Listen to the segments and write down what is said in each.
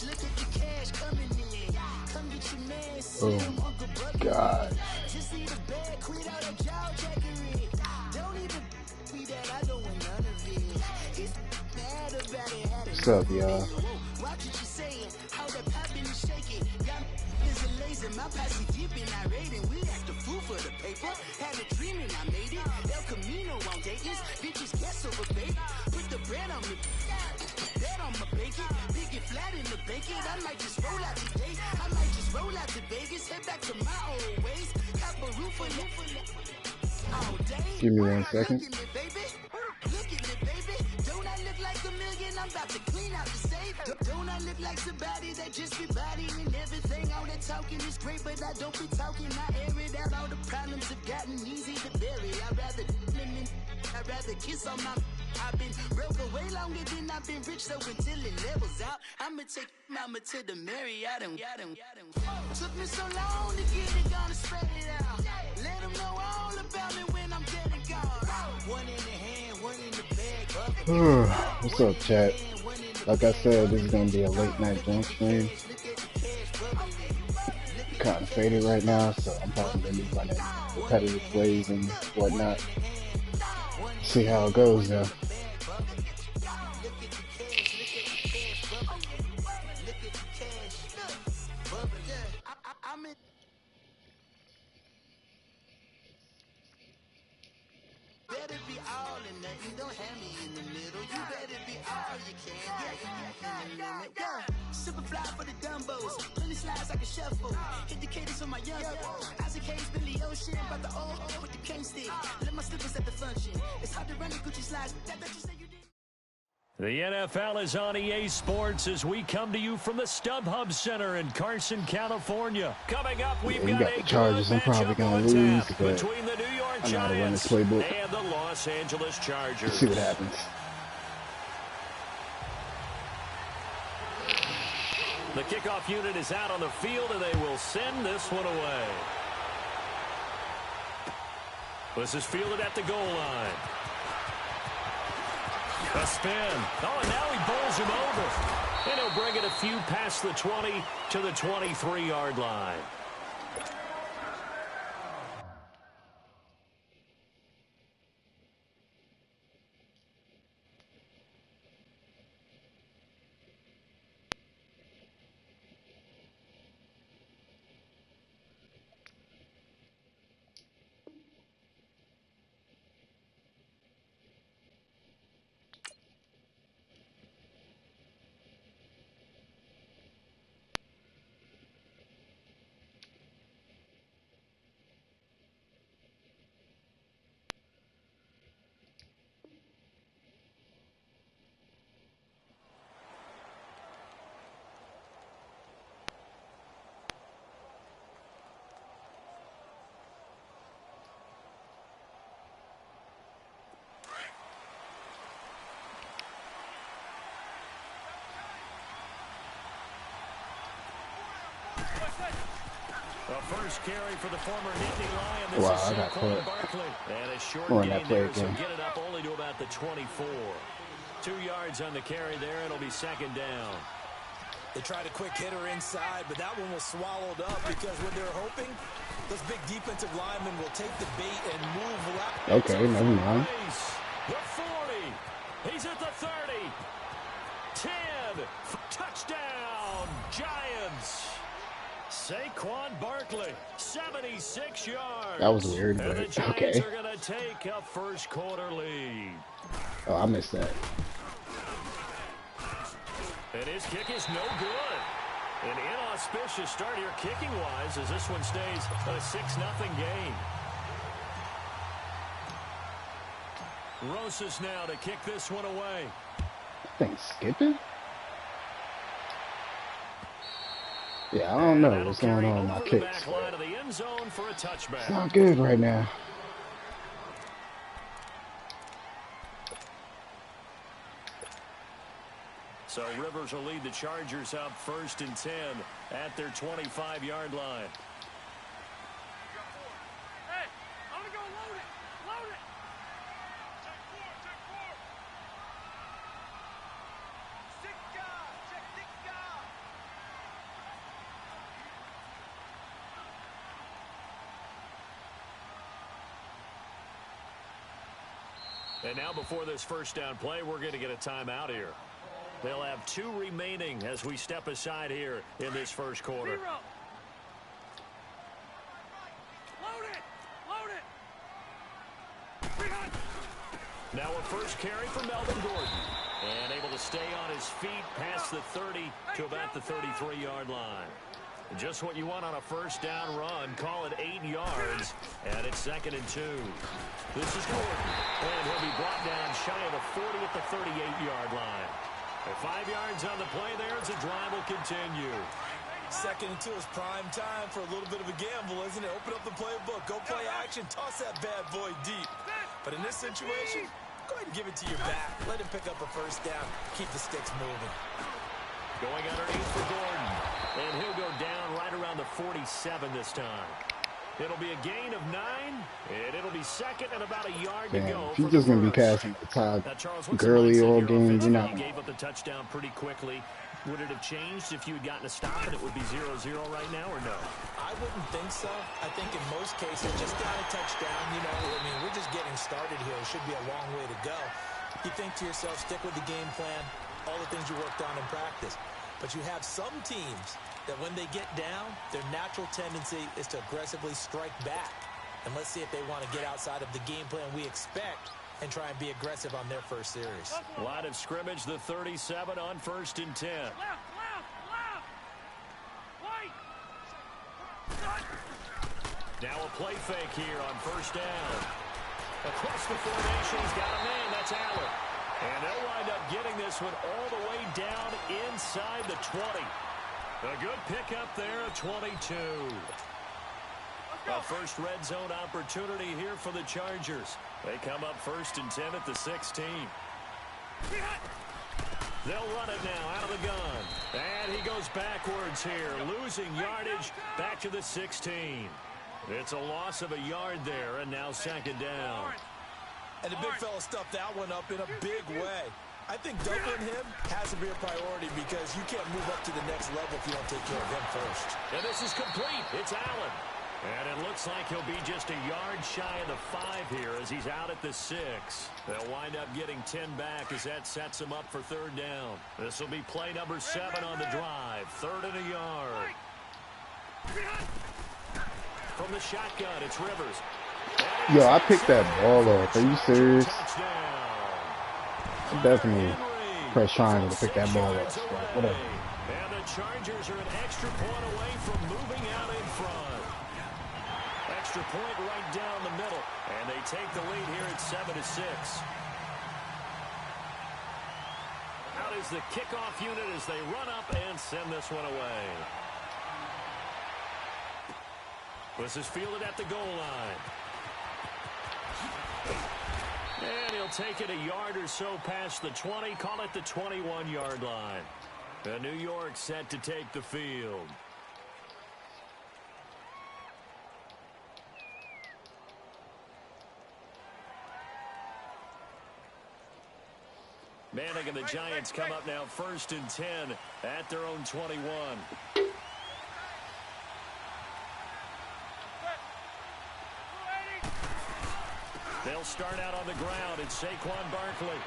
Look at the cash coming in. Come get your man. Oh God. Just see the bag, quit out a jaw jackery. Don't even be that I don't want none of it. He's mad about it. What's up, y'all? Watch what you saying. How the poppin' is shaking. Got is a laser. My posse deep and I raiding. We act a fool for the paper. Had a dream and I made it. El Camino on Dayton's. Bitches guess over baby. Put the bread on me. Bet on my bacon. Big it flat in the bacon. I might just roll out today. I might just roll out to Vegas. Head back to my old ways. Cop a roof for all day. Give me 1 second. Look at me, baby. Don't I look like a million? I'm about to clean out the safe. Don't I look like somebody that just be bodying everything? All that talking is great, but I don't be talking. I air it out. All the problems have gotten easy to bury. I'd rather kiss on my. I've been broke away longer than I've been rich, so until it levels out, I'ma take mama to the Marriott and took me so long to get it, gonna spread it out. Let them know all about me when I'm dead and gone. One in the hand, one in the bag. What's up, chat? Like I said, this is gonna be a late night drunk stream. Kind of faded right now, so I'm probably gonna be running repetitive plays and whatnot. See how it goes, though. Better be all in nothing, don't have me in the middle. You better be all you can. Yeah. Super fly for the Dumbos. Plenty slides like a shuffle. Hit the cadence on my young. Isaac Hayes, Billy Ocean. About the old with the cane stick. Let my slippers at the function. It's hard to run the Gucci slides. That you say you did. The NFL is on EA Sports as we come to you from the StubHub Center in Carson, California. Coming up, we've got the Chargers. I'm probably gonna lose, but between the New York I know how to run Giants the playbook. and the Los Angeles Chargers. Let's see what happens. The kickoff unit is out on the field, and they will send this one away. This is fielded at the goal line. A spin. Oh, and now he bowls him over. And he'll bring it a few past the 20 to the 23-yard line. The first carry for the former Nittany Lion. This is I got caught. Barkley. And a short Run gain that play there, so again. get it up only to about the 24. 2 yards on the carry there. It'll be second down. They tried a quick hitter inside, but that one was swallowed up because what they're hoping, those big defensive linemen will take the bait and move left. Okay, never mind. The 40. He's at the 30. 10. Touchdown, Giants. Saquon Barkley, 76 yards. That was weird, and but the Giants okay. are going to take a first quarter lead. Oh, I missed that. And his kick is no good. And in on auspicious start here kicking-wise as this one stays a 6-0 game. Rosas now to kick this one away. Thing skipping? Yeah, I don't know what's going on with my kicks. It's not good right now. So Rivers will lead the Chargers up 1st and 10 at their 25-yard line. Hey, I'm gonna go load it. Load it. Check four. Six guys. Check six guys. And now before this first down play, we're going to get a timeout here. They'll have 2 remaining as we step aside here in this first quarter. 0. Load it. Now a first carry for Melvin Gordon. And able to stay on his feet past the 30 to about the 33-yard line. Just what you want on a first down run. Call it 8 yards. And it's 2nd and 2. This is Gordon. And he'll be brought down shy of the 40 at the 38-yard line. 5 yards on the play there as the drive will continue. 2nd and 2 is prime time for a little bit of a gamble, isn't it? Open up the playbook, go play action, toss that bad boy deep. But in this situation, go ahead and give it to your back. Let him pick up a first down. Keep the sticks moving. Going underneath for Gordon. And he'll go down right around the 47 this time. It'll be a gain of 9, and it'll be 2nd and about a yard to go. If you're just going to be passing the Todd Gurley all game, you're not. He gave up the touchdown pretty quickly. Would it have changed if you had gotten a stop and it would be 0-0 right now, or no? I wouldn't think so. I think in most cases, just got a touchdown, you know, I mean, we're just getting started here. It should be a long way to go. You think to yourself, stick with the game plan, all the things you worked on in practice. But you have some teams that when they get down, their natural tendency is to aggressively strike back. And let's see if they want to get outside of the game plan we expect and try and be aggressive on their first series. Line of scrimmage, the 37 on 1st and 10. Left. White. Now a play fake here on 1st down. Across the formation, he's got a man. That's Allen. And they'll wind up getting this one all the way down inside the 20. A good pickup there, 22. A first red zone opportunity here for the Chargers. They come up 1st and 10 at the 16. They'll run it now out of the gun. And he goes backwards here, losing yardage back to the 16. It's a loss of a yard there, and now 2nd down. And the big fella stuffed that one up in a big way. I think doubling him has to be a priority because you can't move up to the next level if you don't take care of him first. And this is complete. It's Allen. And it looks like he'll be just a yard shy of the 5 here as he's out at the 6. They'll wind up getting 10 back as that sets him up for 3rd down. This will be play number 7 on the drive. 3rd and a yard. From the shotgun, it's Rivers. Yo, I picked that ball up. Are you serious? I definitely press triangle to pick that ball up. Whatever. And the Chargers are an extra point away from moving out in front. Extra point right down the middle. And they take the lead here at 7-6. Out is the kickoff unit as they run up and send this one away. This is fielded at the goal line. And he'll take it a yard or so past the 20. Call it the 21-yard line. And New York set to take the field. Manning and the Giants come up now 1st and 10 at their own 21. They'll start out on the ground. It's Saquon Barkley.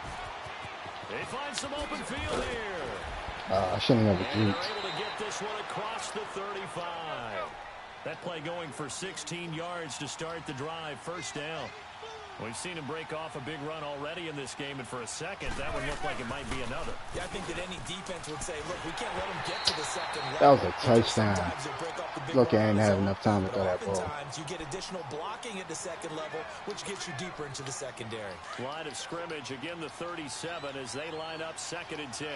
They find some open field here. I shouldn't have And they're able to get this one across the 35. That play going for 16 yards to start the drive. 1st down. We've seen him break off a big run already in this game, and for a second, that would look like it might be another. Yeah, I think that any defense would say, look, we can't let him get to the second level. That was a touchdown. Look, I ain't had enough time to throw that ball. Oftentimes, you get additional blocking at the second level, which gets you deeper into the secondary. Line of scrimmage, again the 37 as they line up 2nd and 10.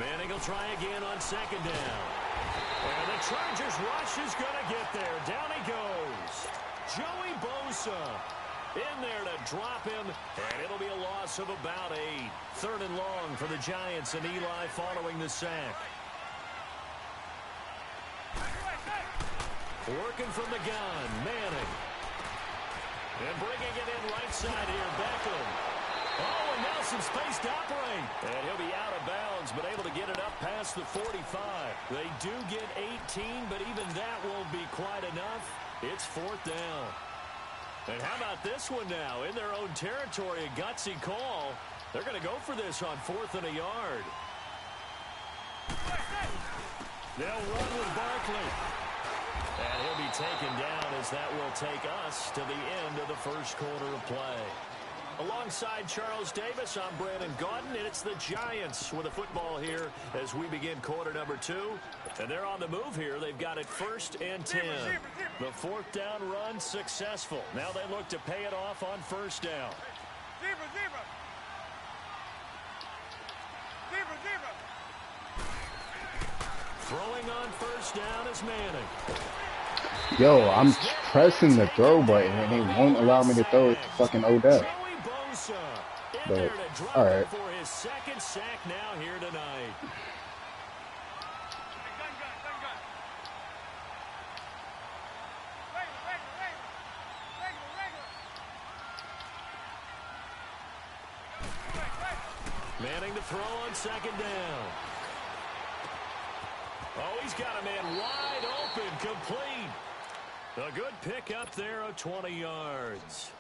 Manning will try again on 2nd down. And the Chargers rush is going to get there. Down he goes. Joey Bosa in there to drop him, and it'll be a loss of about 8. 3rd and long for the Giants, and Eli following the sack. Working from the gun, Manning. And bringing it in right side here, Beckham. Oh, and now some space to operate. And he'll be out of bounds, but able to get it up past the 45. They do get 18, but even that won't be quite enough. It's 4th down. And how about this one now? In their own territory, a gutsy call. They're going to go for this on 4th and a yard. They'll run with Barkley. And he'll be taken down as that will take us to the end of the first quarter of play. Alongside Charles Davis, I'm Brandon Gaudin, and it's the Giants with a football here as we begin quarter number 2. And they're on the move here. They've got it 1st and 10. The 4th down run successful. Now they look to pay it off on 1st down. Throwing on 1st down is Manning. Yo, I'm pressing the throw button and it won't allow me to throw it to fucking Odell. But, alright. For his 2nd sack now here tonight. Manning to throw on 2nd down. Oh, he's got a man wide open, complete. A good pick up there of 20 yards.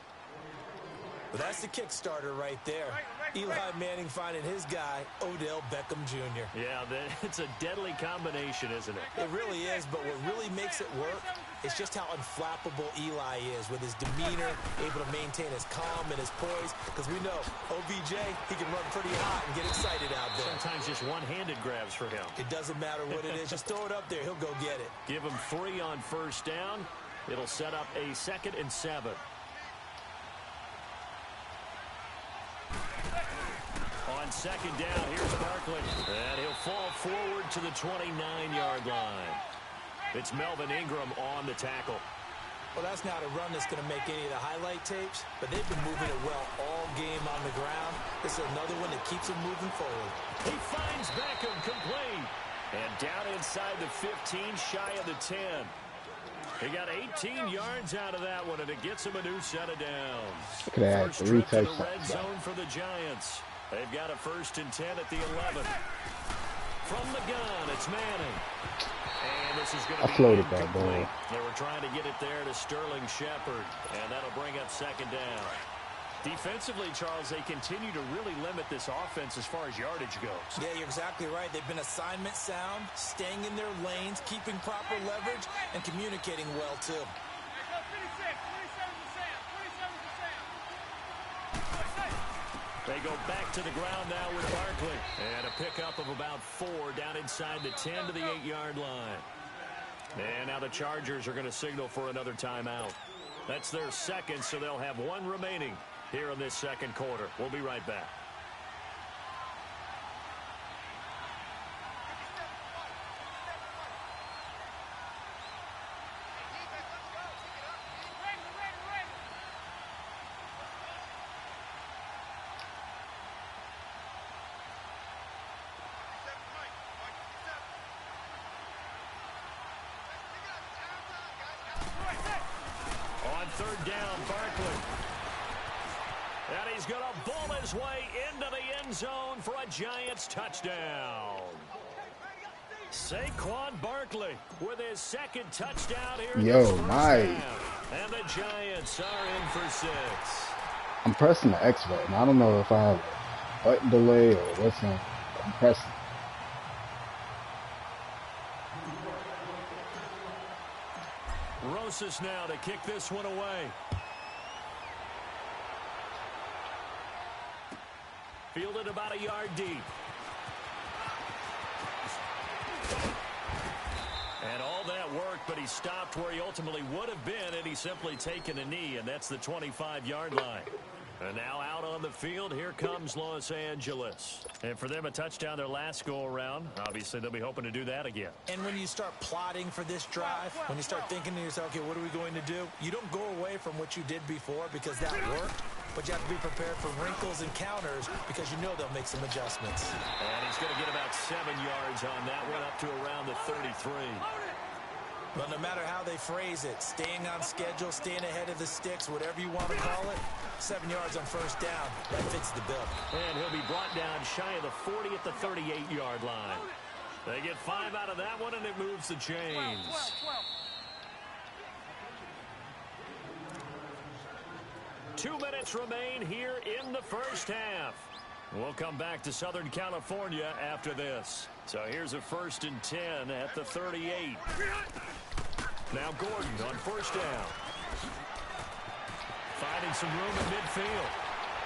Well, that's the Kickstarter right there. Eli Manning finding his guy, Odell Beckham Jr. Yeah, it's a deadly combination, isn't it? It really is, but what really makes it work is just how unflappable Eli is with his demeanor, able to maintain his calm and his poise. Because we know, OBJ, he can run pretty hot and get excited out there. Sometimes just one-handed grabs for him. It doesn't matter what it is. Just throw it up there. He'll go get it. Give him 3 on 1st down. It'll set up a 2nd and 7. On 2nd down, here's Barkley. And he'll fall forward to the 29-yard line. It's Melvin Ingram on the tackle. Well, that's not a run that's going to make any of the highlight tapes, but they've been moving it well all game on the ground. This is another one that keeps them moving forward. He finds Beckham complete. And down inside the 15, shy of the 10. He got 18 yards out of that one, and it gets him a new set of downs. Look at that, First trip to the red zone for the Giants. They've got a 1st and 10 at the 11. From the gun, it's Manning. And this is going to be floated that incomplete. ball. They were trying to get it there to Sterling Shepard, and that'll bring up 2nd down. Defensively, Charles, they continue to really limit this offense as far as yardage goes. Yeah, you're exactly right. They've been assignment sound, staying in their lanes, keeping proper leverage, and communicating well, too. They go back to the ground now with Barkley. And a pickup of about 4 down inside the 10 to the 8-yard line. And now the Chargers are going to signal for another timeout. That's their 2nd, so they'll have 1 remaining here in this 2nd quarter. We'll be right back. On 3rd down, Barkley. And he's going to bull his way into the end zone for a Giants touchdown. Saquon Barkley with his 2nd touchdown here in this first half. And the Giants are in for 6. I'm pressing the X button. I don't know if I have a button delay or what's on. I'm pressing. chances now to kick this one away. Fielded about a yard deep. And all that work, but he stopped where he ultimately would have been, and he's simply taken a knee, and that's the 25-yard line. And now out on the field, here comes Los Angeles. And for them, a touchdown their last go-around. Obviously, they'll be hoping to do that again. And when you start plotting for this drive, when you start thinking to yourself, okay, what are we going to do? You don't go away from what you did before because that worked, but you have to be prepared for wrinkles and counters because you know they'll make some adjustments. And he's going to get about 7 yards on that one, up to around the 33. But no matter how they phrase it, staying on schedule, staying ahead of the sticks, whatever you want to call it, 7 yards on first down, that fits the bill. And he'll be brought down shy of the 40 at the 38-yard line. They get 5 out of that one, and it moves the chains. 2 minutes remain here in the first half. We'll come back to Southern California after this. So here's a 1st and 10 at the 38. Now Gordon on first down. Finding some room in midfield.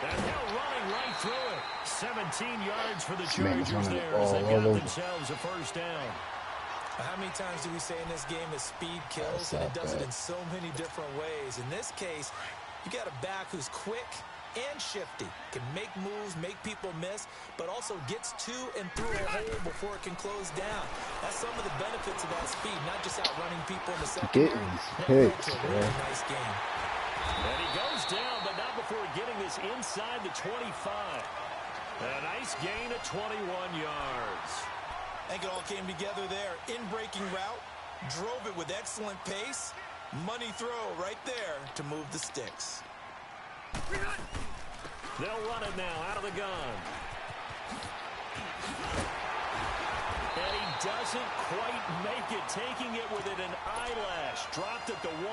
And they're running right through it. 17 yards for the Chargers there as they got themselves a first down. How many times do we say in this game that speed kills, and it does it in so many different ways? In this case, you got a back who's quick and shifty, can make moves, make people miss, but also gets to and through a hole before it can close down. That's some of the benefits of that speed, not just outrunning people in the secondary. Picks, a really nice game. And he goes down, but not before getting this inside the 25. A nice gain of 21 yards. I think it all came together there. In-breaking route, drove it with excellent pace. Money throw right there to move the sticks. They'll run it now out of the gun. And he doesn't quite make it, taking it within an eyelash. Dropped at the 1.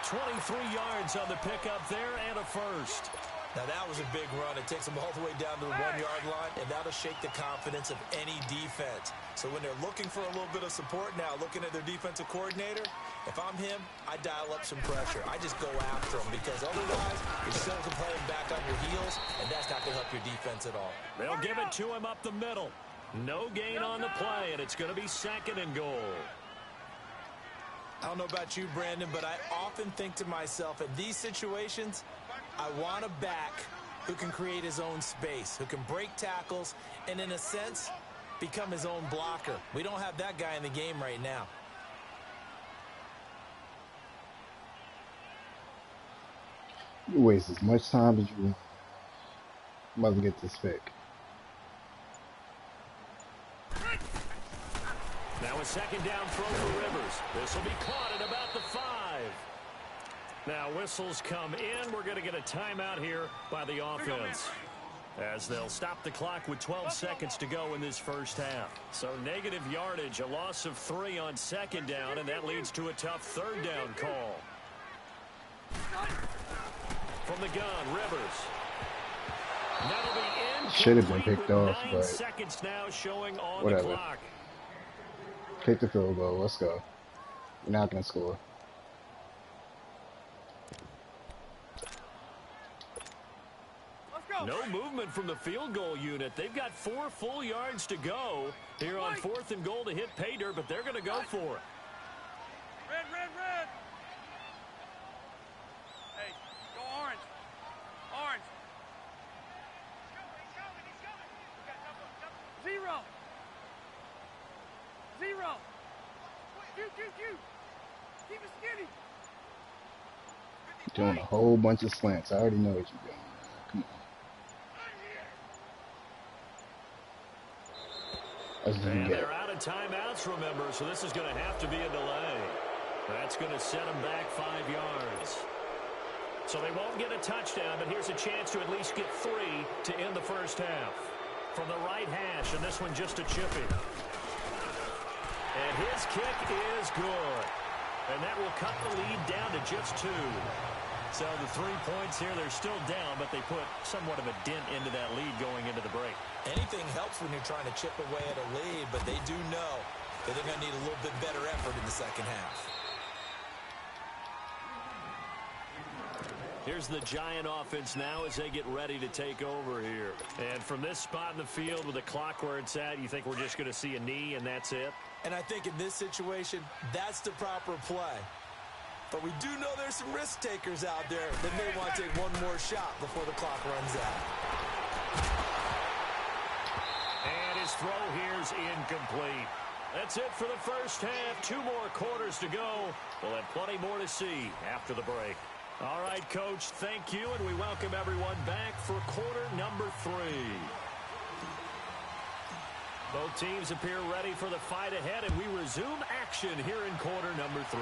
23 yards on the pickup there and a first. Now that was a big run. It takes them all the way down to the 1-yard line, and that'll shake the confidence of any defense. So when they're looking for a little bit of support now, looking at their defensive coordinator, if I'm him, I dial up some pressure. I just go after him because otherwise you're still playing back on your heels, and that's not going to help your defense at all. They'll give it to him up the middle. No gain on the play, and it's going to be 2nd and goal. I don't know about you, Brandon, but I often think to myself, in these situations, I want a back who can create his own space, who can break tackles, and in a sense, become his own blocker. We don't have that guy in the game right now. You waste as much time as you want. I'm about to get this pick. Now a 2nd down throw for Rivers. This will be caught at about the 5. Now whistles come in. We're going to get a timeout here by the offense, as they'll stop the clock with 12 seconds to go in this first half. So negative yardage, a loss of 3 on 2nd down, and that leads to a tough 3rd down call. From the gun, Rivers. That'll be in. Should have been picked off, 9 but seconds now showing on whatever. the clock. Kick the field goal. Let's go. We're not going to score. No movement from the field goal unit. They've got 4 full yards to go here on 4th and goal to hit pay dirt, but they're going to go for it. Red, red, red. Hey, go orange. Orange. He's coming. 0. 0. Q. Keep it skinny. Doing a whole bunch of slants. I already know what you're doing. Come on. And they're out of timeouts, remember, so this is going to have to be a delay. That's going to set them back 5 yards. So they won't get a touchdown, but here's a chance to at least get 3 to end the first half. From the right hash, and this one just a chippy. And his kick is good. And that will cut the lead down to just 2. So the 3 points here, they're still down, but they put somewhat of a dent into that lead going into the break. Anything helps when you're trying to chip away at a lead, but they do know that they're going to need a little bit better effort in the second half. Here's the Giant offense now as they get ready to take over here. And from this spot in the field with the clock where it's at, you think we're just going to see a knee and that's it? And I think in this situation, that's the proper play. But we do know there's some risk takers out there that may want to take one more shot before the clock runs out. And his throw here's incomplete. That's it for the first half. 2 more quarters to go. We'll have plenty more to see after the break. All right, Coach, thank you, and we welcome everyone back for quarter number 3. Both teams appear ready for the fight ahead, and we resume action here in quarter number 3.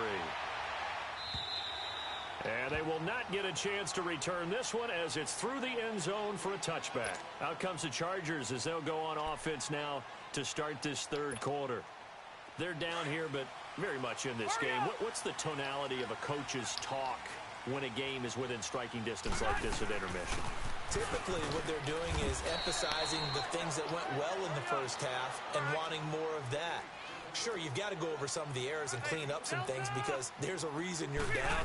And they will not get a chance to return this one as it's through the end zone for a touchback. Out comes the Chargers as they'll go on offense now to start this third quarter. They're down here, but very much in this game. What's the tonality of a coach's talk when a game is within striking distance like this at intermission? Typically, what they're doing is emphasizing the things that went well in the first half and wanting more of that. Sure, you've got to go over some of the errors and clean up some things because there's a reason you're down.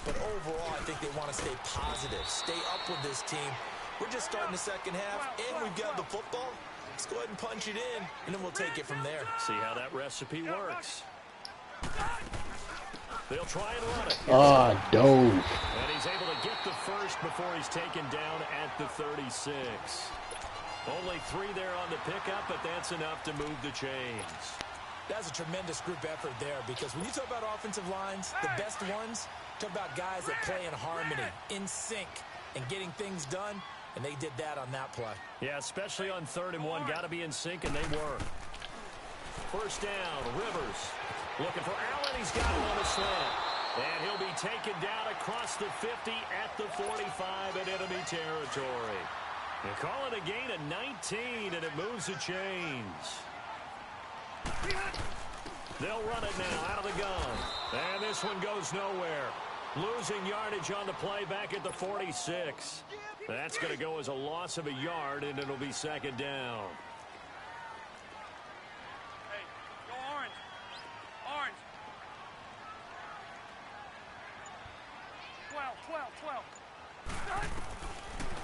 But overall, I think they want to stay positive, stay up with this team. We're just starting the second half, and we've got the football. Let's go ahead and punch it in, and then we'll take it from there. See how that recipe works. They'll try and run it. Dope. And he's able to get the first before he's taken down at the 36. Only 3 there on the pickup, but that's enough to move the chains. That's a tremendous group effort there because when you talk about offensive lines, the best ones, talk about guys that play in harmony, in sync, and getting things done, and they did that on that play. Yeah, especially on 3rd and 1. Got to be in sync, and they were. First down, Rivers. Looking for Allen. He's got him on a slant. And he'll be taken down across the 50 at the 45 in enemy territory. They call it a gain of 19, and it moves the chains. They'll run it now out of the gun. And this one goes nowhere. Losing yardage on the play back at the 46. That's going to go as a loss of a yard, and it'll be second down. Hey, go orange. Orange. 12.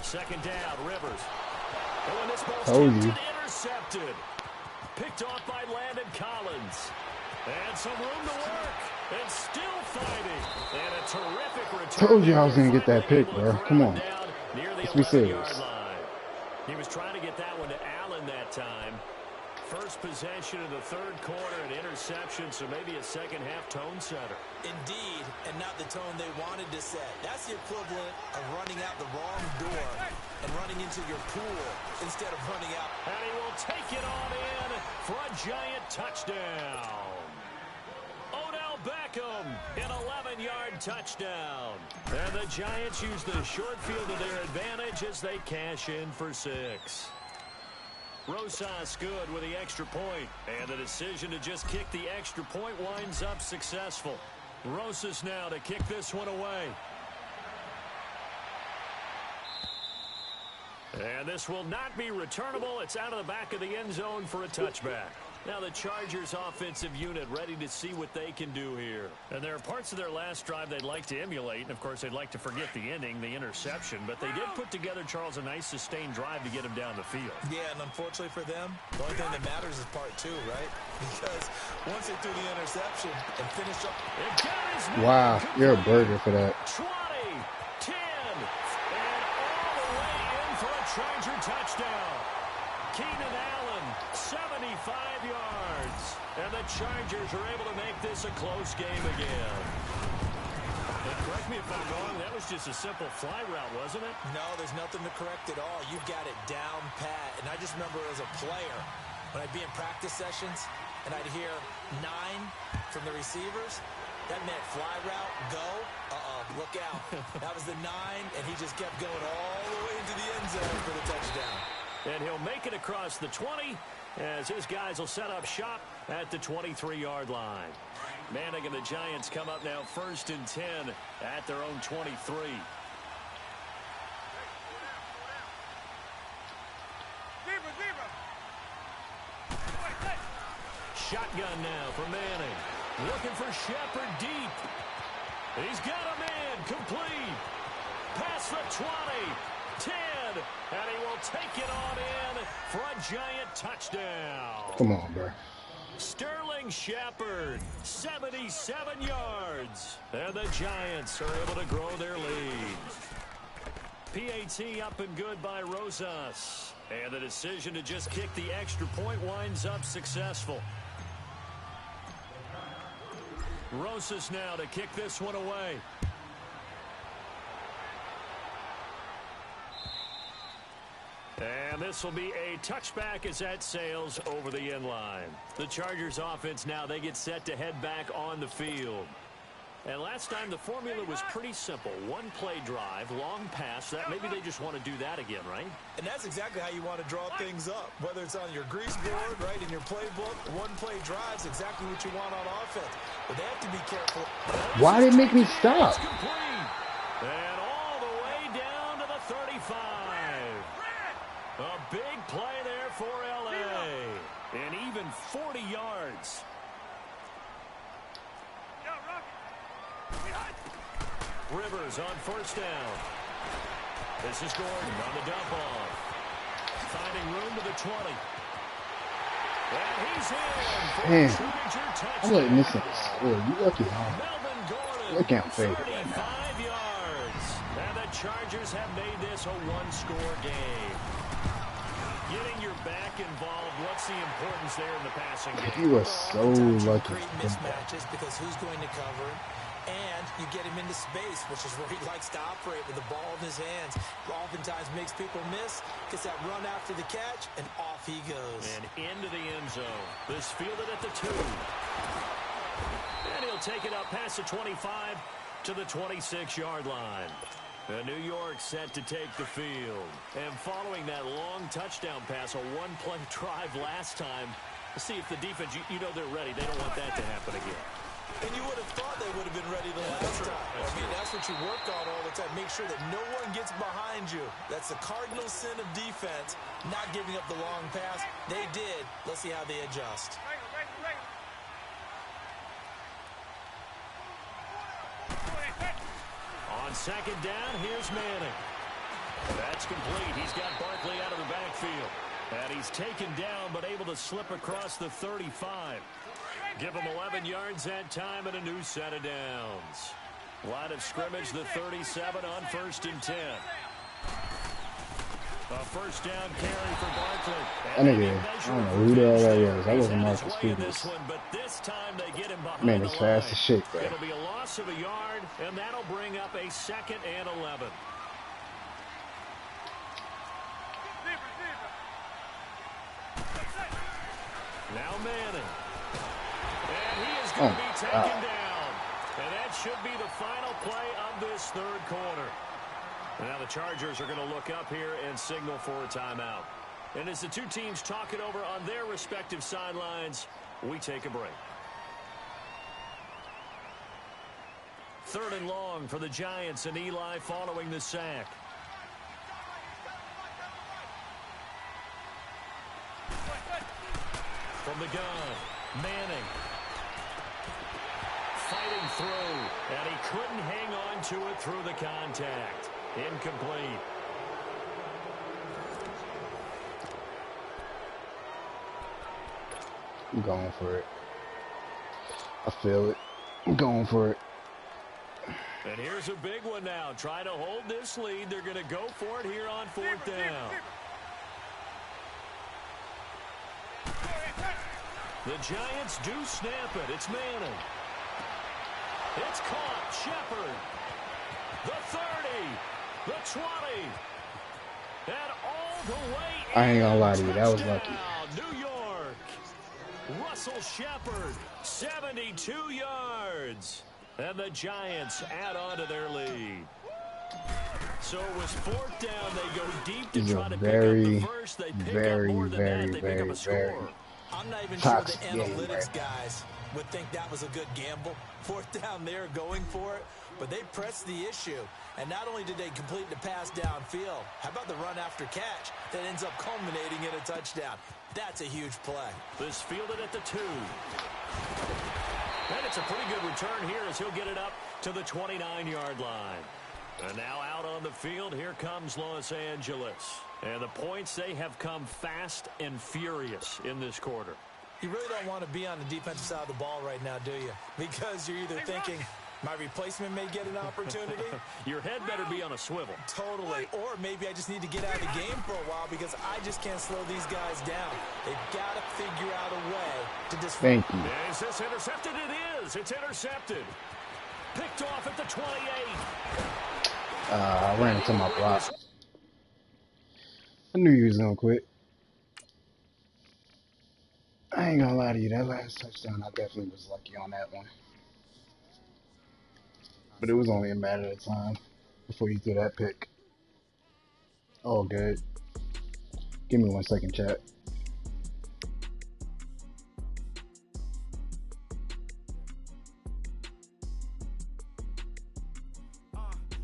Second down, Rivers. Oh, and this ball's Told you. intercepted. Picked off by Landon Collins. And some room to work. And still fighting. And a terrific return. Told you I was going to get that pick, bro. Come on. Let's be serious. He was trying to get that one to Allen that time. First possession of the third quarter, an interception, so maybe a second-half tone setter. Indeed, and not the tone they wanted to set. That's the equivalent of running out the wrong door and running into your pool instead of running out. And he will take it on in for a giant touchdown. Odell Beckham, an 11-yard touchdown. And the Giants use the short field to their advantage as they cash in for 6. Rosas good with the extra point, and the decision to just kick the extra point winds up successful. Rosas now to kick this one away. And this will not be returnable. It's out of the back of the end zone for a touchback. Now the Chargers offensive unit ready to see what they can do here. And there are parts of their last drive they'd like to emulate. And, of course, they'd like to forget the ending, the interception. But they did put together, Charles, a nice sustained drive to get him down the field. Yeah, and unfortunately for them, the only thing that matters is part 2, right? Because once they threw the interception and finished up. Wow, you're a burger for that. 20, 10, and all the way in for a Charger touchdown. Keenan Allen, 75 yards. And the Chargers are able to make this a close game again. And correct me if I'm wrong, that was just a simple fly route, wasn't it? No, there's nothing to correct at all. You've got it down pat. And I just remember as a player, when I'd be in practice sessions, and I'd hear 9 from the receivers, that meant fly route, go, look out. That was the 9, and he just kept going all the way into the end zone for the touchdown. And he'll make it across the 20 as his guys will set up shop at the 23-yard line. Manning and the Giants come up now 1st and 10 at their own 23. Shotgun now for Manning. Looking for Shepard deep. He's got a man complete. past the 20, 10, and he will take it on in for a giant touchdown. Come on, bro. Sterling Shepard, 77 yards. And the Giants are able to grow their lead. PAT up and good by Rosas. And the decision to just kick the extra point winds up successful. Rosas now to kick this one away. And this will be a touchback as that sails over the end line. The Chargers offense now, they get set to head back on the field. And last time the formula was pretty simple. One play drive, long pass. That maybe they just want to do that again, right? And that's exactly how you want to draw things up. Whether it's on your grease board, right, in your playbook, one play drive is exactly what you want on offense. But they have to be careful. Why did it make me stop? And all the way down to the 35. A big play there for L.A. And even 40 yards. Rivers on first down. This is Gordon on the dump off. Finding room to the 20. And he's in for a Charger touchdown. I'm letting this thing score. You lucky, huh? Melvin Gordon, Look out, favorite right now. 35 yards. And the Chargers have made this a one-score game. Getting your back involved, what's the importance there in the passing game? You are so lucky. Great mismatches because who's going to cover him? And you get him into space, which is where he likes to operate with the ball in his hands. Oftentimes makes people miss, gets that run after the catch, and off he goes. And into the end zone. This fielded at the 2. And he'll take it up past the 25 to the 26-yard line. New York set to take the field. And following that long touchdown pass, a one-play drive last time, let's see if the defense, you know they're ready. They don't want that to happen again. And you would have thought they would have been ready the last time. I mean, that's what you work on all the time. Make sure that no one gets behind you. That's the cardinal sin of defense, not giving up the long pass. They did. Let's see how they adjust. On second down, here's Manning. That's complete. He's got Barkley out of the backfield. And he's taken down, but able to slip across the 35. Give him 11 yards that time and a new set of downs. Line of scrimmage, the 37 on 1st and 10. A first down carry for Barkley. I don't know who the hell that was. That wasn't Marcus Peters. But this time they get him behind Man, it's fast as shit, bro. It'll be a loss of a yard, and that'll bring up a 2nd and 11. Now Manning. And he is going to be taken down. And that should be the final play of this 3rd quarter. Now the Chargers are going to look up here and signal for a timeout. And as the two teams talk it over on their respective sidelines, we take a break. 3rd and long for the Giants, and Eli following the sack. From the gun, Manning. Fighting through, and he couldn't hang on to it through the contact. Incomplete. I'm going for it. I feel it. I'm going for it. And here's a big one now. Trying to hold this lead. They're going to go for it here on 4th down. The Giants do snap it. It's Manning. It's caught. Shepard. The 30. The 20. And all the way in. I ain't gonna lie to you. That was lucky. New York. Russell Shepard. 72 yards. And the Giants add on to their lead. So it was 4th down. They go deep to try to pick up the first. They pick up more than that. They pick up a score. I'm not even sure the analytics guys would think that was a good gamble. 4th down there going for it. But they pressed the issue. And not only did they complete the pass downfield, how about the run after catch that ends up culminating in a touchdown? That's a huge play. This fielded at the 2. And it's a pretty good return here as he'll get it up to the 29-yard line. And now out on the field, here comes Los Angeles. And the points, they have come fast and furious in this quarter. You really don't want to be on the defensive side of the ball right now, do you? Because you're either thinking, my replacement may get an opportunity. Your head better be on a swivel. Totally. Or maybe I just need to get out of the game for a while because I just can't slow these guys down. They've got to figure out a way to disrupt. Thank you. Is this intercepted? It is. It's intercepted. Picked off at the 28. I ran into my block. I knew you was gonna quit. I ain't gonna lie to you, that last touchdown, I definitely was lucky on that one. But it was only a matter of time before you threw that pick. All good. Give me 1 second, chat.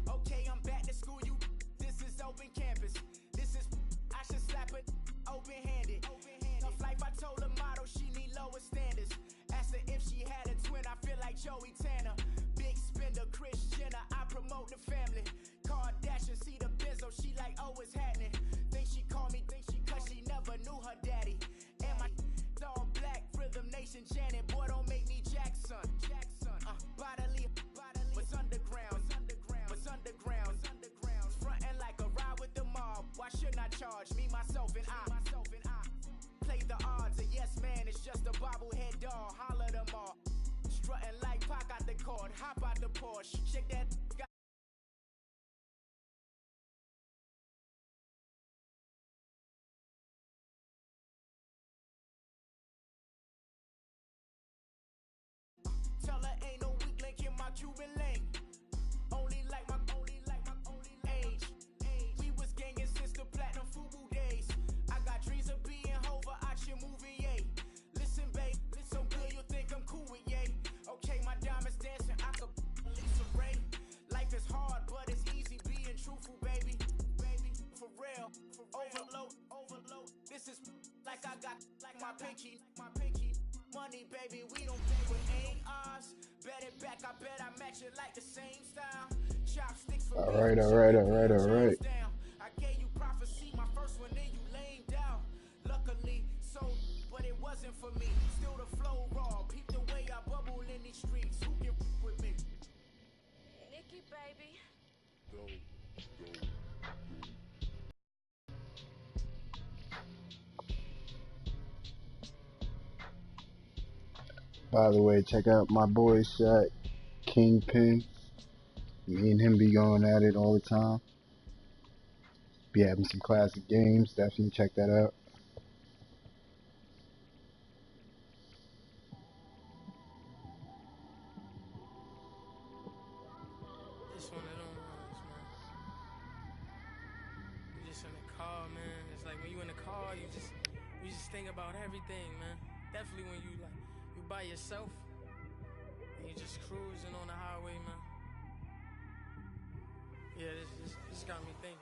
Okay, I'm back to school. This is open campus. I should slap it open-handed. Tough life, I told her model she need lower standards. Asked her if she had a twin, I feel like Joey Tanner. Big spender, Chris Jenner, I promote the family. Kardashian, see the Benzo, she like, oh, it's happening. Think she called me, cause she never knew her daddy. And my all black, Rhythm Nation, Janet, boy, don't make me Jackson. Bodily, what's underground, what's underground, frontin' like a ride with the mob. Why shouldn't I charge me, myself, and I? Play the odds, a yes man, it's just a bobblehead doll. Holler them all. Strutting like Pac out the court, hop out the Porsche, shake that. Tell her ain't no weak link in my Cuban link. Only like my age. We was gangin' since the platinum FUBU days. I got dreams of being Hova out your movie, yay. Listen, babe, so good you think I'm cool with yay. Okay, my diamonds dancing, I could Lisa Ray. Life is hard, but it's easy being truthful, baby. For real, overload. This is like I got like my pinky. Money, baby, we don't play with ain't ours. Bet it back, I bet I match it like the same style. Chopsticks for All right. I gave you prophecy, my first one, then you lamed out. Luckily, so, but it wasn't for me. Still the flow raw, peep the way I bubble in these streets. Who can with me? Nikki, baby. By the way, check out my boy Shaq, Kingpin. Me and him be going at it all the time. Be having some classic games. Definitely check that out. It's one of them ones, man. You just in the car, man. It's like when you in the car, you just think about everything, man. Definitely when you by yourself and you just cruising on the highway, man. Yeah, this got me thinking.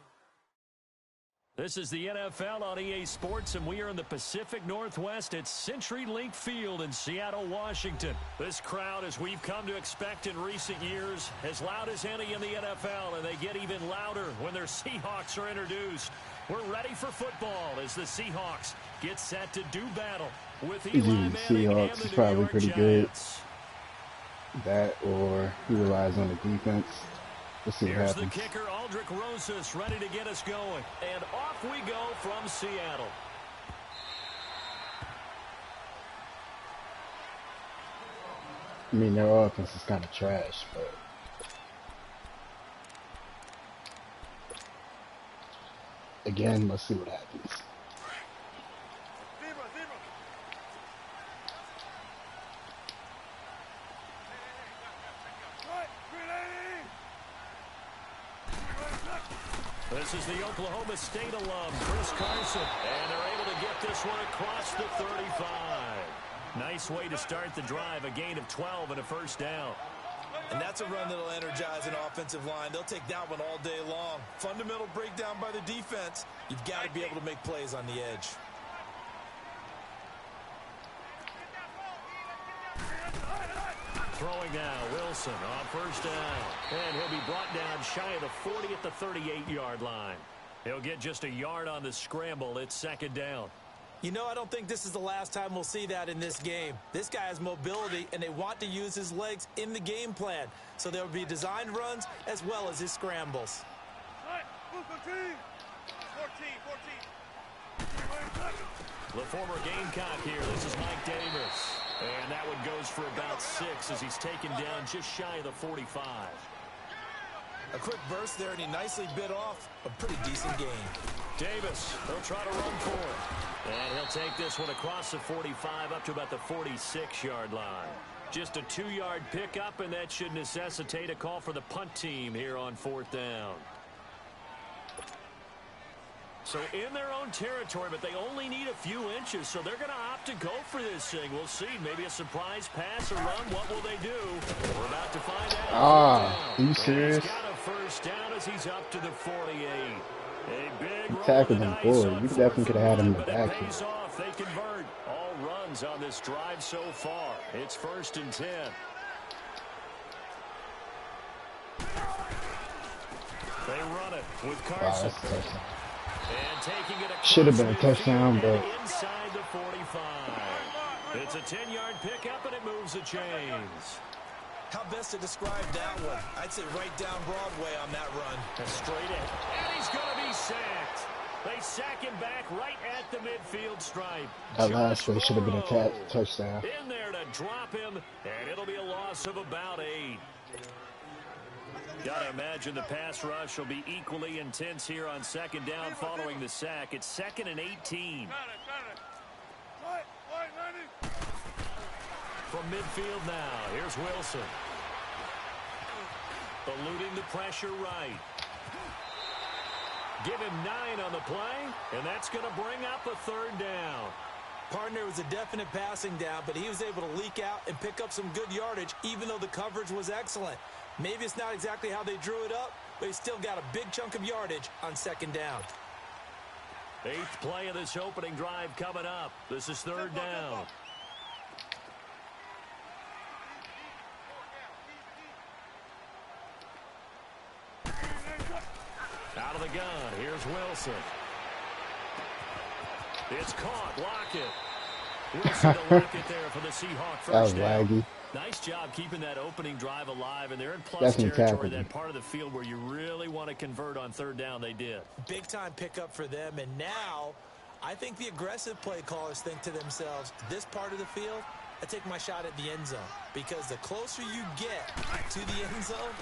This is the NFL on EA Sports, and we are in the Pacific Northwest at CenturyLink Field in Seattle, Washington. This crowd, as we've come to expect in recent years, as loud as any in the NFL, and they get even louder when their Seahawks are introduced. We're ready for football as the Seahawks get set to do battle with Eli Manning Seahawks and the is probably New York pretty Giants. good. That or he relies on the defense. We'll see what Here's happens. the kicker, Aldrich Rosas, ready to get us going. And off we go from Seattle. I mean, their offense is kind of trash, but again, let's see what happens. This is the Oklahoma State alum, Chris Carson, and they're able to get this one across the 35. Nice way to start the drive, a gain of 12 and a first down. And that's a run that'll energize an offensive line. They'll take that one all day long. Fundamental breakdown by the defense. You've got to be able to make plays on the edge. Throwing now, Wilson on first down. And he'll be brought down shy of the 40 at the 38-yard line. He'll get just a yard on the scramble. It's second down. You know, I don't think this is the last time we'll see that in this game. This guy has mobility, and they want to use his legs in the game plan. So there will be designed runs as well as his scrambles. The former Gamecock here. This is Mike Davis. And that one goes for about 6 as he's taken down just shy of the 45. A quick burst there, and he nicely bit off a pretty decent gain. Davis, he'll try to run for it. And he'll take this one across the 45 up to about the 46-yard line. Just a 2-yard pickup, and that should necessitate a call for the punt team here on fourth down. So in their own territory, but they only need a few inches, so they're going to opt to go for this thing. We'll see. Maybe a surprise pass or run. What will they do? We're about to find out. Ah, are you serious? He's got a first down as he's up to the 48. A big He tackled him forward. You definitely could have had him in the back here. Off. They convert all runs on this drive so far. It's 1st and 10. They run it with Carson. Wow, and taking it should have been a touchdown, but inside the 45. It's a 10-yard pickup, and it moves the chains. How best to describe that one? I'd say right down Broadway on that run. Straight in. And he's going to be sacked. They sack him back right at the midfield stripe. that last play should have been a touchdown. In there to drop him, and it'll be a loss of about 8. Gotta imagine the pass rush will be equally intense here on second down following the sack. It's 2nd and 18. From midfield now, here's Wilson. Eluding the pressure right. Give him 9 on the play, and that's going to bring up a 3rd down. Partner was a definite passing down, but he was able to leak out and pick up some good yardage, even though the coverage was excellent. Maybe it's not exactly how they drew it up, but he still got a big chunk of yardage on second down. 8th play of this opening drive coming up. This is 3rd down. Out of the gun, here's Wilson. It's caught, Lockett. Wilson to Lockett there for the Seahawk first down. Laggy. Nice job keeping that opening drive alive, and they're in plus territory, that part of the field where you really want to convert on 3rd down. They did. Big time pickup for them, and now I think the aggressive play callers think to themselves, this part of the field, I take my shot at the end zone, because the closer you get to the end zone,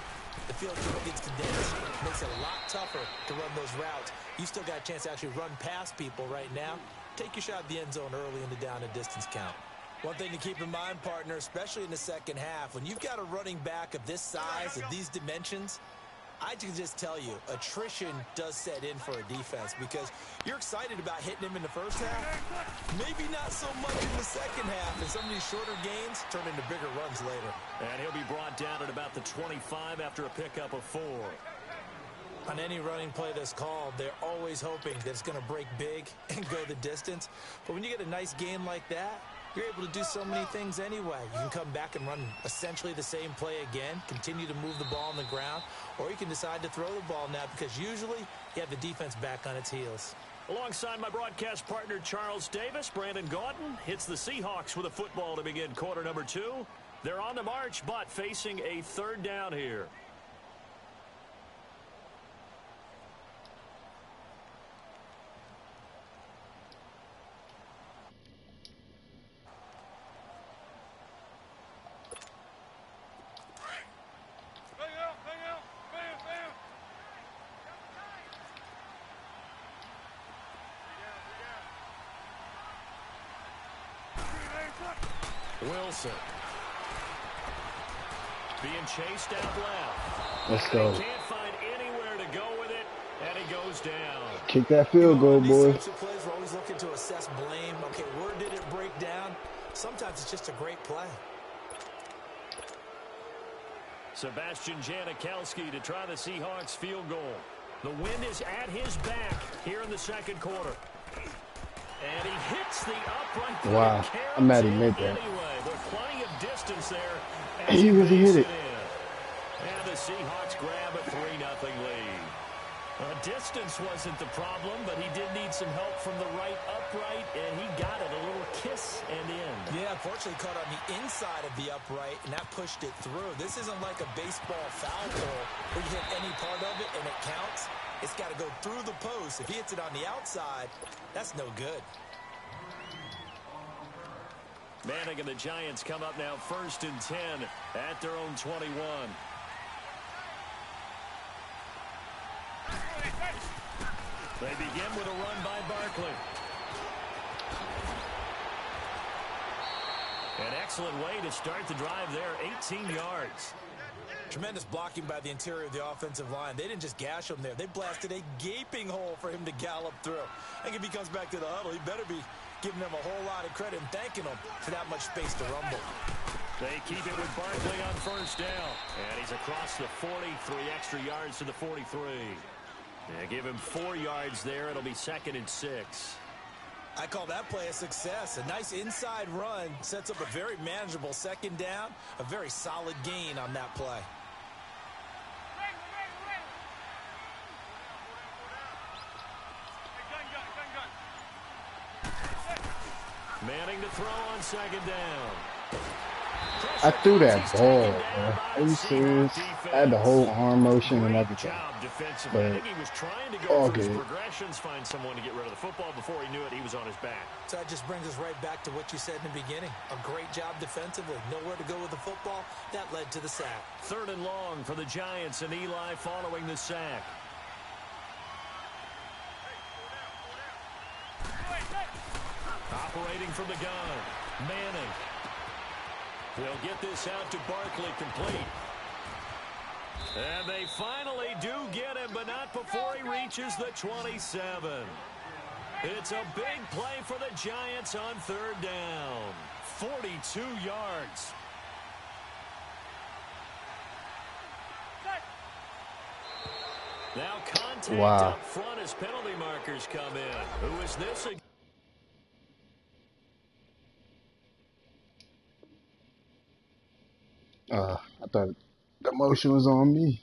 the field gets condensed. It makes it a lot tougher to run those routes. You still got a chance to actually run past people right now. Take your shot at the end zone early in the down and distance count. One thing to keep in mind, partner, especially in the second half, when you've got a running back of this size, of these dimensions, I can just tell you, attrition does set in for a defense because you're excited about hitting him in the first half, maybe not so much in the second half, and some of these shorter gains turn into bigger runs later. And he'll be brought down at about the 25 after a pickup of 4. On any running play that's called, they're always hoping that it's going to break big and go the distance. But when you get a nice gain like that, you're able to do so many things anyway. You can come back and run essentially the same play again, continue to move the ball on the ground, or you can decide to throw the ball now because usually you have the defense back on its heels. Alongside my broadcast partner, Charles Davis, Brandon Gaudin hits the Seahawks with a football to begin quarter number 2. They're on the march, but facing a 3rd down here. Wilson being chased out left. Let's go. He can't find anywhere to go with it, and he goes down. Kick that field goal, boy. These types of plays, we're always looking to assess blame. Okay, where did it break down? Sometimes it's just a great play. Sebastian Janikowski to try the Seahawks field goal. The wind is at his back here in the second quarter. And he hits the upright. Wow, I'm mad he made that. Anyway, with plenty of distance there. as he really banks hit it it. in. And the Seahawks grab a 3-0 lead. Distance wasn't the problem, but he did need some help from the right upright, and he got it. A little kiss and in. Yeah, unfortunately caught on the inside of the upright, and that pushed it through. This isn't like a baseball foul pole where you hit any part of it and it counts. It's got to go through the post. If he hits it on the outside, that's no good. Manning and the Giants come up now 1st and 10 at their own 21. They begin with a run by Barkley. An excellent way to start the drive there, 18 yards. Tremendous blocking by the interior of the offensive line. They didn't just gash him there. They blasted a gaping hole for him to gallop through. I think if he comes back to the huddle, he better be giving them a whole lot of credit and thanking them for that much space to rumble. They keep it with Barkley on 1st down. And he's across the 40, 3 extra yards to the 43. Yeah, give him 4 yards there. It'll be 2nd and 6. I call that play a success. A nice inside run sets up a very manageable 2nd down. A very solid gain on that play. Manning to throw on 2nd down. I threw that ball, bro. Are you serious? I had the whole arm motion and everything. Defensively. I think he was trying to go all for his good. progressions, find someone to get rid of the football. Before he knew it, he was on his back. So that just brings us right back to what you said in the beginning. A great job defensively. Nowhere to go with the football. That led to the sack. 3rd and long for the Giants and Eli following the sack. Operating from the gun, Manning. They'll get this out to Barkley complete. And they finally do get him, but not before he reaches the 27. It's a big play for the Giants on 3rd down. 42 yards. Now contact up front as penalty markers come in. Who is this again? I thought the motion was on me.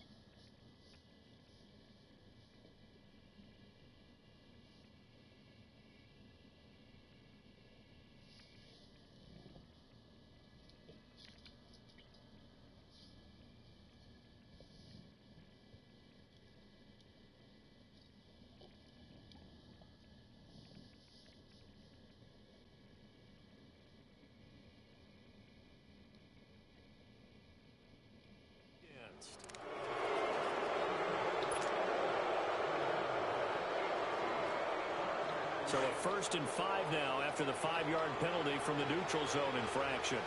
So a 1st and 5 now after the 5-yard penalty from the neutral zone infraction.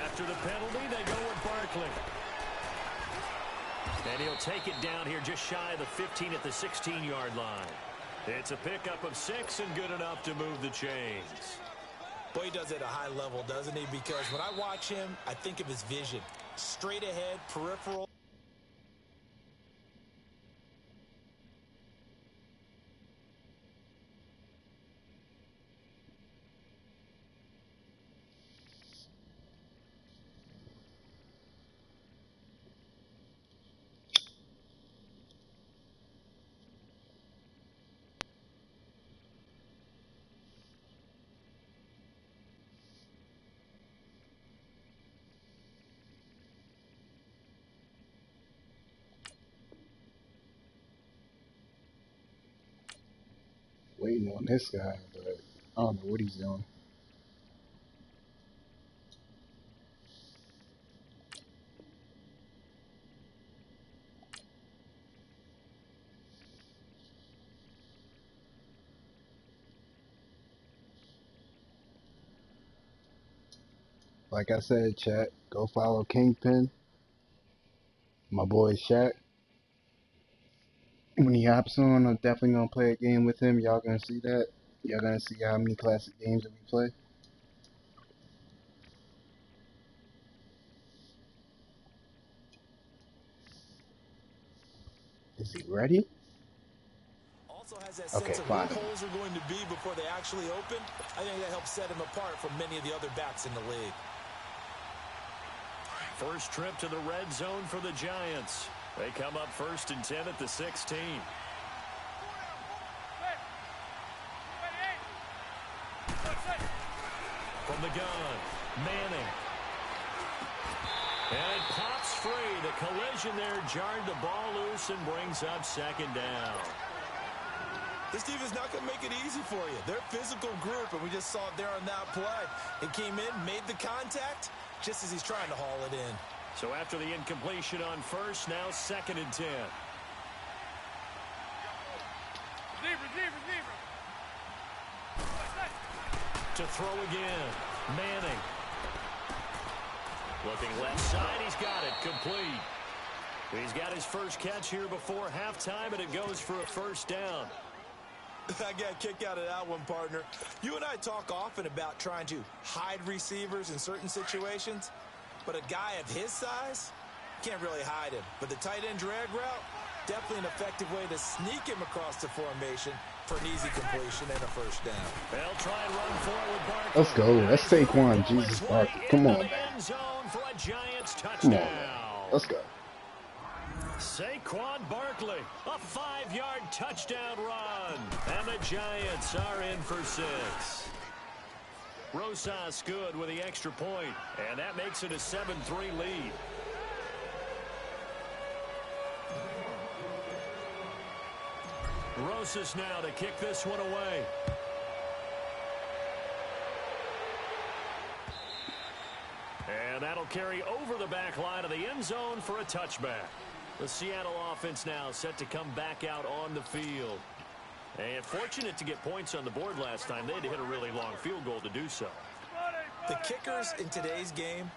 After the penalty, they go with Barkley. And he'll take it down here just shy of the 15 at the 16-yard line. It's a pickup of 6 and good enough to move the chains. Boy, he does it at a high level, doesn't he? Because when I watch him, I think of his vision. Straight ahead, peripheral. Waiting on this guy, but I don't know what he's doing. Like I said, chat, go follow Kingpin, my boy Shaq. When he hops on, I'm definitely gonna play a game with him. Y'all gonna see that. Y'all gonna see how many classic games that we play. Is he ready? Also has that Okay, sense of where fine. holes are going to be before they actually open. I think that helps set him apart from many of the other backs in the league. First trip to the red zone for the Giants. They come up 1st and 10 at the 16. From the gun, Manning. And it pops free. The collision there jarred the ball loose and brings up 2nd down. This team is not going to make it easy for you. They're a physical group, and we just saw it there on that play. It came in, made the contact, just as he's trying to haul it in. So after the incompletion on first, now 2nd and 10. To throw again, Manning. Looking left side, he's got it, complete. He's got his first catch here before halftime, and it goes for a 1st down. I got a kick out of that one, partner. You and I talk often about trying to hide receivers in certain situations, but a guy of his size can't really hide him. But the tight end drag route, definitely an effective way to sneak him across the formation for an easy completion and a 1st down. They'll try and run forward. Let's go. That's Saquon. Jesus Barkley. Come on, man. Come on, man. Let's go. Saquon Barkley, a 5-yard touchdown run. And the Giants are in for 6. Rosas good with the extra point, and that makes it a 7-3 lead. Rosas now to kick this one away. And that'll carry over the back line of the end zone for a touchback. The Seattle offense now set to come back out on the field. And fortunate to get points on the board last time. They had to hit a really long field goal to do so. The kickers in today's game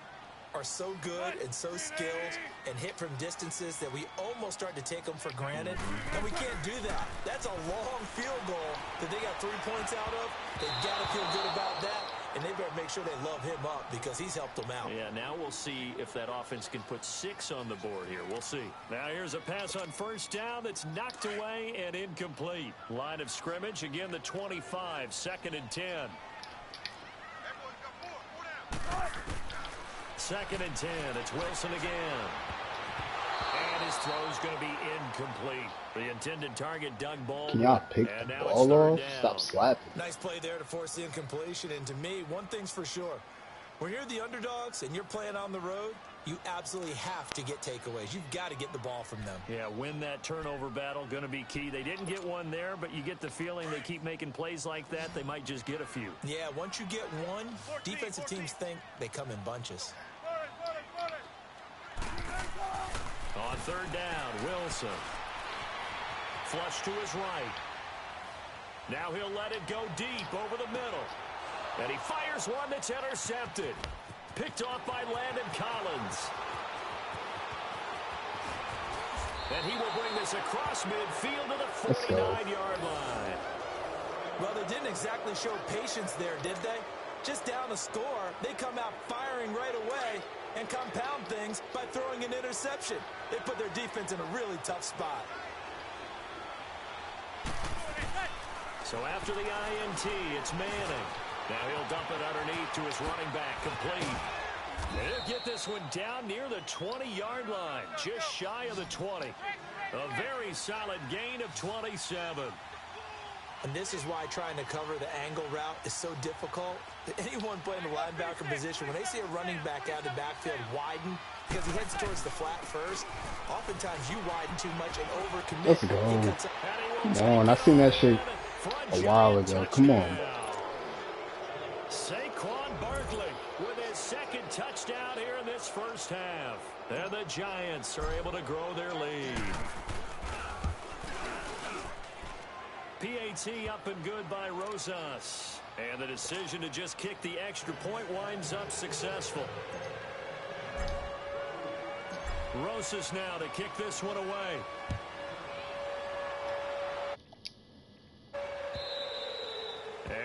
are so good and so skilled and hit from distances that we almost start to take them for granted. And we can't do that. That's a long field goal that they got 3 points out of. They've got to feel good about that. And they better make sure they love him up because he's helped them out. Yeah, now we'll see if that offense can put 6 on the board here. We'll see. Now here's a pass on 1st down that's knocked away and incomplete. Line of scrimmage, again the 25, 2nd and 10. 2nd and 10. It's Wilson again. And his throw's going to be incomplete. The intended target, Doug Baldwin. Can y'all pick the ball off? Stop slapping. Nice play there to force the incompletion. And to me, one thing's for sure. When you're the underdogs and you're playing on the road, you absolutely have to get takeaways. You've got to get the ball from them. Yeah, win that turnover battle, going to be key. They didn't get one there, but you get the feeling they keep making plays like that, they might just get a few. Yeah, once you get one, defensive teams think they come in bunches. On 3rd down, Wilson. Flush to his right. Now he'll let it go deep over the middle. And he fires one that's intercepted. Picked off by Landon Collins. And he will bring this across midfield to the 49-yard line. Well, they didn't exactly show patience there, did they? Just down a score, they come out firing right away and compound things by throwing an interception. They put their defense in a really tough spot. So after the INT, it's Manning. Now he'll dump it underneath to his running back, complete. They'll get this one down near the 20-yard line, just shy of the 20. A very solid gain of 27. And this is why trying to cover the angle route is so difficult. Anyone playing the linebacker position, when they see a running back out of the backfield widen, because he heads towards the flat first, oftentimes you widen too much and overcommit. Let's go. Come on, I seen that shit a while ago. Come on. Saquon Barkley with his 2nd touchdown here in this 1st half. And the Giants are able to grow their lead. PAT up and good by Rosas. And the decision to just kick the extra point winds up successful. Rosas now to kick this one away.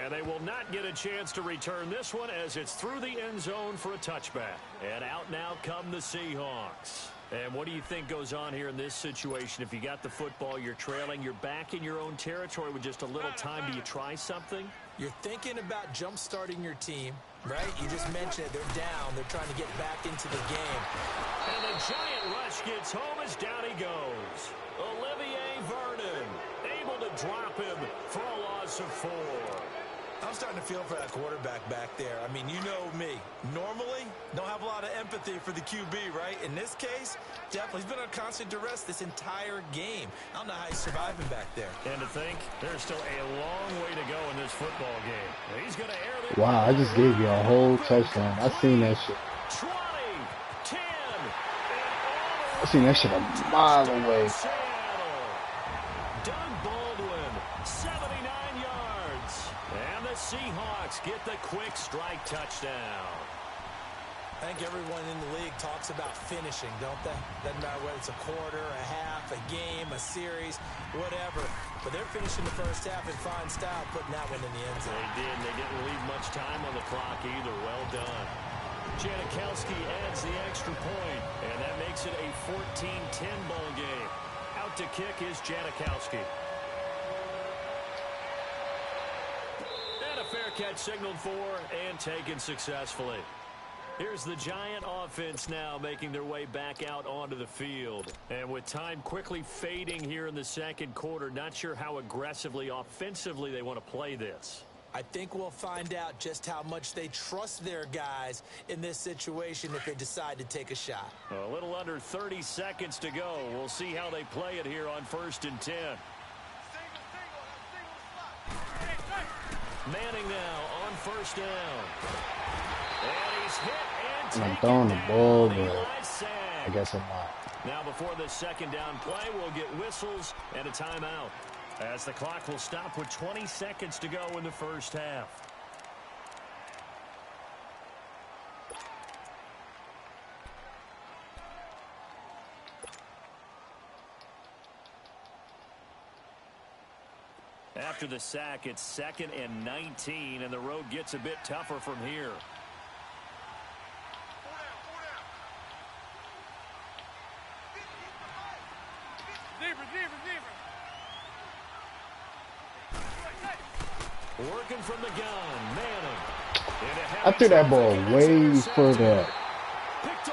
And they will not get a chance to return this one as it's through the end zone for a touchback. And out now come the Seahawks. And what do you think goes on here in this situation? If you got the football, you're trailing, you're back in your own territory with just a little time. Do you try something? You're thinking about jump-starting your team, right? You just mentioned it. They're down. They're trying to get back into the game. And the giant rush gets home as down he goes. Olivier Vernon able to drop him for a loss of 4. I'm starting to feel for that quarterback back there. I mean, you know me. Normally, don't have a lot of empathy for the QB, right? In this case, definitely. He's been on constant duress this entire game. I don't know how he's surviving back there. And to think, there's still a long way to go in this football game. He's going to air the... Wow, I just gave you a whole touchdown. I seen that shit. 20, 10, I seen that shit a mile away. Doug Baldwin, 79 yards. And the Seahawks get the quick strike touchdown. I think everyone in the league talks about finishing, don't they? Doesn't matter whether it's a quarter, a half, a game, a series, whatever. But they're finishing the first half in fine style, putting that one in the end zone. They did. They didn't leave much time on the clock either. Well done. Janikowski adds the extra point, and that makes it a 14-10 ball game. Out to kick is Janikowski. And a fair catch signaled for and taken successfully. Here's the Giant offense now making their way back out onto the field. And with time quickly fading here in the second quarter, not sure how aggressively, offensively they want to play this. I think we'll find out just how much they trust their guys in this situation if they decide to take a shot. A little under 30 seconds to go. We'll see how they play it here on 1st and 10. Manning now on 1st down. And he's hit and taken I'm throwing the ball, down. but I guess I'm not. Now before the second down play, we'll get whistles and a timeout, as the clock will stop with 20 seconds to go in the first half. After the sack, it's 2nd and 19, and the road gets a bit tougher from here. Working from the gun, Manning. I threw that ball way further up. Picked